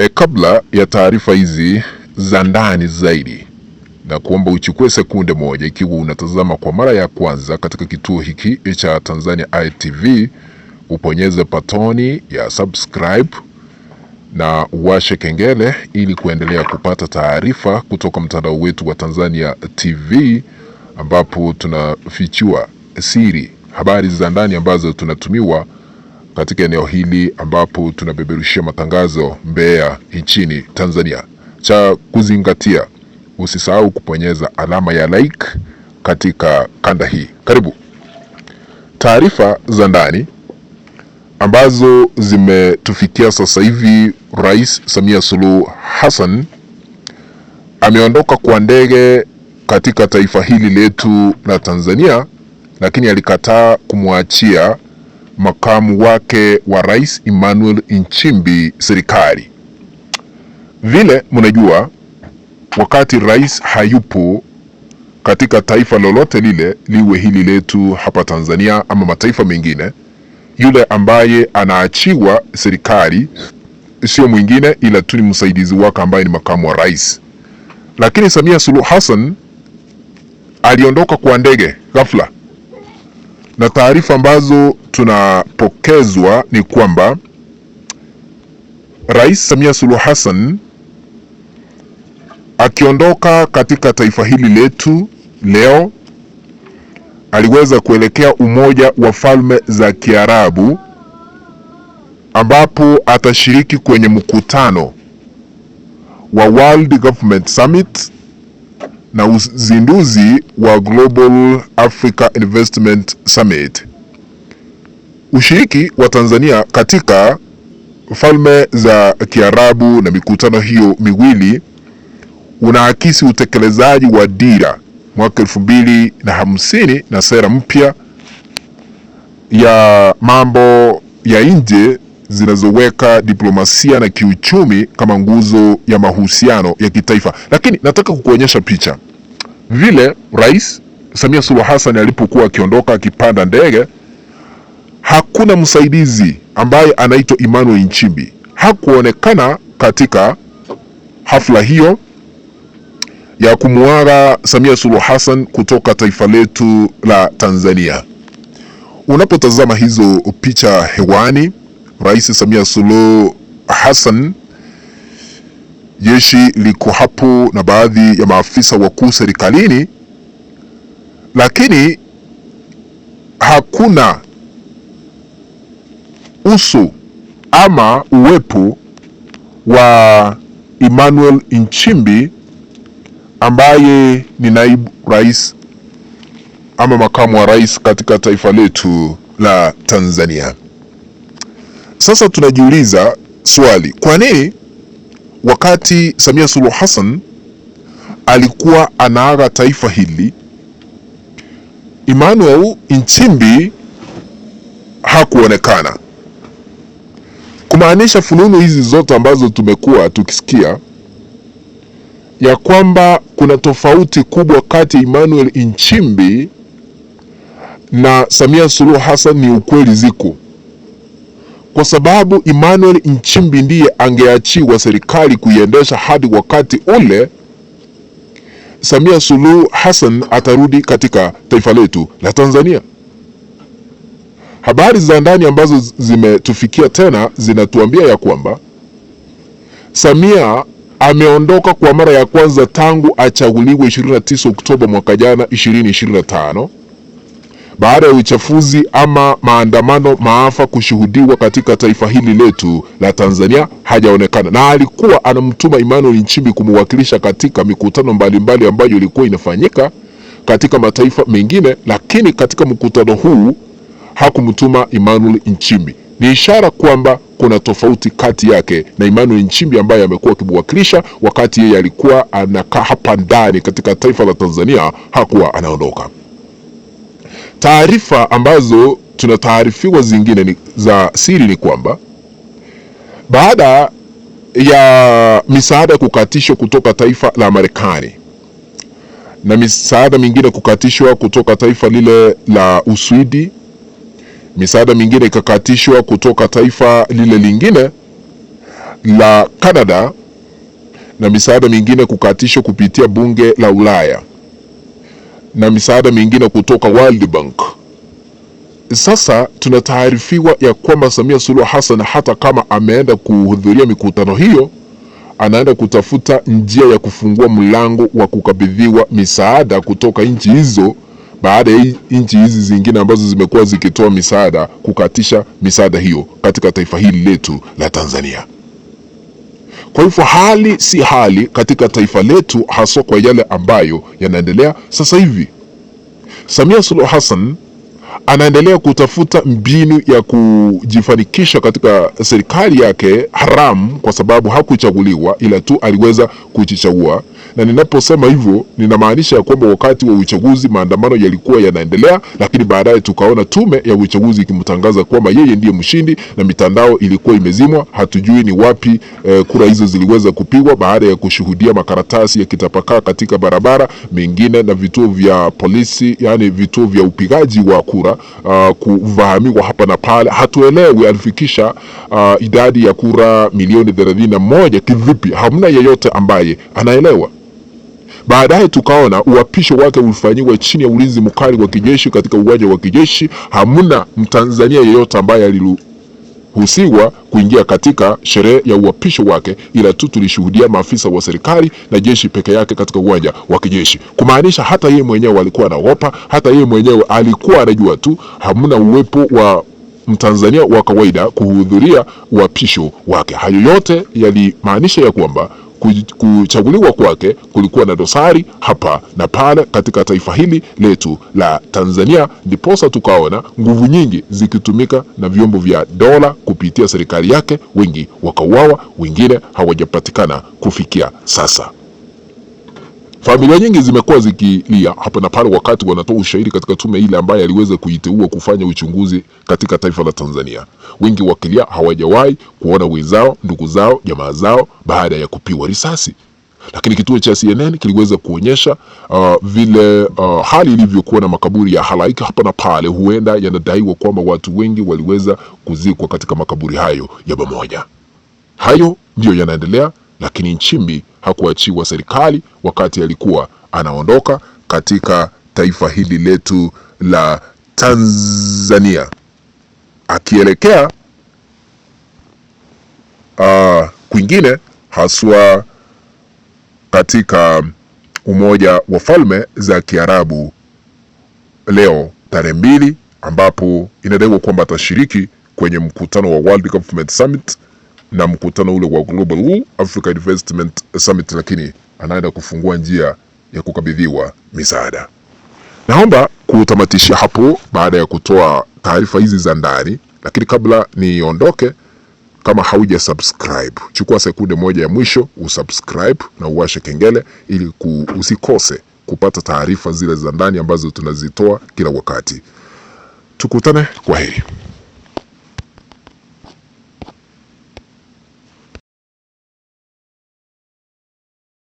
Kabla ya taarifa hizi za ndani zaidi, na kuomba uchukue sekunde moja ikiwa unatazama kwa mara ya kwanza katika kituo hiki cha Tanzania ITV, uponyeze patoni ya subscribe na uwashe kengele ili kuendelea kupata taarifa kutoka mtandao wetu wa Tanzania TV, ambapo tunafichua siri, habari za ndani ambazo tunatumiwa katika eneo hili, ambapo tunabeberushia matangazo Mbeya nchini Tanzania. Cha kuzingatia, usisahau kuponyeza alama ya like katika kanda hii. Karibu. Taarifa za ndani ambazo zimetufikia sasa hivi: Rais Samia Suluhu Hassan ameondoka kwa ndege katika taifa hili letu la Tanzania, lakini alikataa kumwachia makamu wake wa rais Emmanuel Nchimbi serikali. Vile mnajua, wakati rais hayupo katika taifa lolote lile, liwe hili letu hapa Tanzania ama mataifa mengine, yule ambaye anaachiwa serikali sio mwingine ila tu ni msaidizi wake ambaye ni makamu wa rais. Lakini Samia Suluhu Hassan aliondoka kwa ndege ghafla, na taarifa ambazo tunapokezwa ni kwamba Rais Samia Suluhu Hassan akiondoka katika taifa hili letu leo aliweza kuelekea Umoja wa Falme za Kiarabu, ambapo atashiriki kwenye mkutano wa World Government Summit na uzinduzi wa Global Africa Investment Summit. Ushiriki wa Tanzania katika Falme za Kiarabu na mikutano hiyo miwili unaakisi utekelezaji wa dira mwaka 2050 na sera mpya ya mambo ya nje zinazoweka diplomasia na kiuchumi kama nguzo ya mahusiano ya kitaifa. Lakini nataka kukuonyesha picha vile Rais Samia Suluhu Hassan alipokuwa akiondoka akipanda ndege. Hakuna msaidizi ambaye anaitwa Emmanuel Nchimbi, hakuonekana katika hafla hiyo ya kumuaga Samia Suluhu Hassan kutoka taifa letu la Tanzania. Unapotazama hizo picha hewani, Rais Samia Suluhu Hassan, jeshi liko hapo na baadhi ya maafisa wakuu serikalini, lakini hakuna uso ama uwepo wa Emmanuel Nchimbi ambaye ni naibu rais ama makamu wa rais katika taifa letu la Tanzania. Sasa tunajiuliza swali, kwa nini wakati Samia Suluhu Hassan alikuwa anaaga taifa hili, Emmanuel Nchimbi hakuonekana? Kumaanisha fununu hizi zote ambazo tumekuwa tukisikia ya kwamba kuna tofauti kubwa kati ya Emmanuel Nchimbi na Samia Suluhu Hassan ni ukweli ziko, kwa sababu Emmanuel Nchimbi ndiye angeachiwa serikali kuiendesha hadi wakati ule Samia Suluhu Hassan atarudi katika taifa letu la Tanzania. Habari za ndani ambazo zimetufikia tena zinatuambia ya kwamba Samia ameondoka kwa mara ya kwanza tangu achaguliwe 29 Oktoba mwaka jana 2025, baada ya uchafuzi ama maandamano maafa kushuhudiwa katika taifa hili letu la Tanzania. Hajaonekana, na alikuwa anamtuma Emmanuel Nchimbi kumwakilisha katika mikutano mbalimbali ambayo ilikuwa inafanyika katika mataifa mengine, lakini katika mkutano huu hakumtuma Emmanuel Nchimbi. Ni ishara kwamba kuna tofauti kati yake na Emmanuel Nchimbi ambaye amekuwa akimwakilisha wakati yeye alikuwa anakaa hapa ndani katika taifa la Tanzania, hakuwa anaondoka. Taarifa ambazo tunataarifiwa zingine za siri ni kwamba baada ya misaada kukatishwa kutoka taifa la Marekani na misaada mingine kukatishwa kutoka taifa lile la Uswidi, misaada mingine ikakatishwa kutoka taifa lile lingine, la Canada na misaada mingine kukatishwa kupitia bunge la Ulaya na misaada mingine kutoka World Bank. Sasa tunataarifiwa ya kwamba Samia Suluhu Hassan hata kama ameenda kuhudhuria mikutano hiyo, anaenda kutafuta njia ya kufungua mlango wa kukabidhiwa misaada kutoka nchi hizo, baada ya nchi hizi zingine ambazo zimekuwa zikitoa misaada kukatisha misaada hiyo katika taifa hili letu la Tanzania. Kwa hivyo hali si hali katika taifa letu, haswa kwa yale ambayo yanaendelea sasa hivi. Samia Suluhu Hassan anaendelea kutafuta mbinu ya kujifanikisha katika serikali yake haramu, kwa sababu hakuchaguliwa ila tu aliweza kujichagua. Na ninaposema hivyo ninamaanisha ya kwamba wakati wa uchaguzi maandamano yalikuwa yanaendelea, lakini baadaye tukaona tume ya uchaguzi ikimtangaza kwamba yeye ndiye mshindi na mitandao ilikuwa imezimwa. Hatujui ni wapi kura hizo ziliweza kupigwa, baada ya kushuhudia makaratasi yakitapakaa katika barabara mengine na vituo vya polisi, yani vituo vya upigaji wa kura kuvahamiwa hapa na pale. Hatuelewi alifikisha idadi ya kura milioni 31 kivipi, hamna yeyote ambaye anaelewa. Baadaye tukaona uapisho wake ulifanywa chini ya ulinzi mkali wa kijeshi katika uwanja wa kijeshi. Hamna Mtanzania yeyote ambaye aliruhusiwa kuingia katika sherehe ya uapisho wake, ila tu tulishuhudia maafisa wa serikali na jeshi peke yake katika uwanja wa kijeshi. Kumaanisha hata yeye mwenyewe alikuwa anaogopa, hata yeye mwenyewe alikuwa anajua tu hamna uwepo wa Mtanzania wa kawaida kuhudhuria uapisho wake. Hayo yote yalimaanisha ya kwamba kuchaguliwa kwake kulikuwa na dosari hapa na pale katika taifa hili letu la Tanzania. Ndiposa tukaona nguvu nyingi zikitumika na vyombo vya dola kupitia serikali yake, wengi wakauawa, wengine hawajapatikana kufikia sasa. Familia nyingi zimekuwa zikilia hapa na pale wakati wanatoa ushahidi katika tume ile ambaye aliweza kuiteua kufanya uchunguzi katika taifa la Tanzania. Wengi wakilia hawajawahi kuona wenzao, ndugu zao, jamaa zao baada ya kupigwa risasi. Lakini kituo cha CNN kiliweza kuonyesha vile hali ilivyokuwa na makaburi ya halaiki hapa na pale. Huenda yanadaiwa kwamba watu wengi waliweza kuzikwa katika makaburi hayo ya pamoja. Hayo ndio yanaendelea, lakini Nchimbi hakuachiwa serikali wakati alikuwa anaondoka katika taifa hili letu la Tanzania, akielekea kwingine, haswa katika Umoja wa Falme za Kiarabu leo tarehe 2, ambapo inadaiwa kwamba atashiriki kwenye mkutano wa World Government Summit na mkutano ule wa Global Africa Investment Summit, lakini anaenda kufungua njia ya kukabidhiwa misaada. Naomba kutamatishia hapo baada ya kutoa taarifa hizi za ndani, lakini kabla niondoke, kama hauja subscribe, chukua sekunde moja ya mwisho usubscribe na uwashe kengele ili usikose kupata taarifa zile za ndani ambazo tunazitoa kila wakati. Tukutane, kwa heri.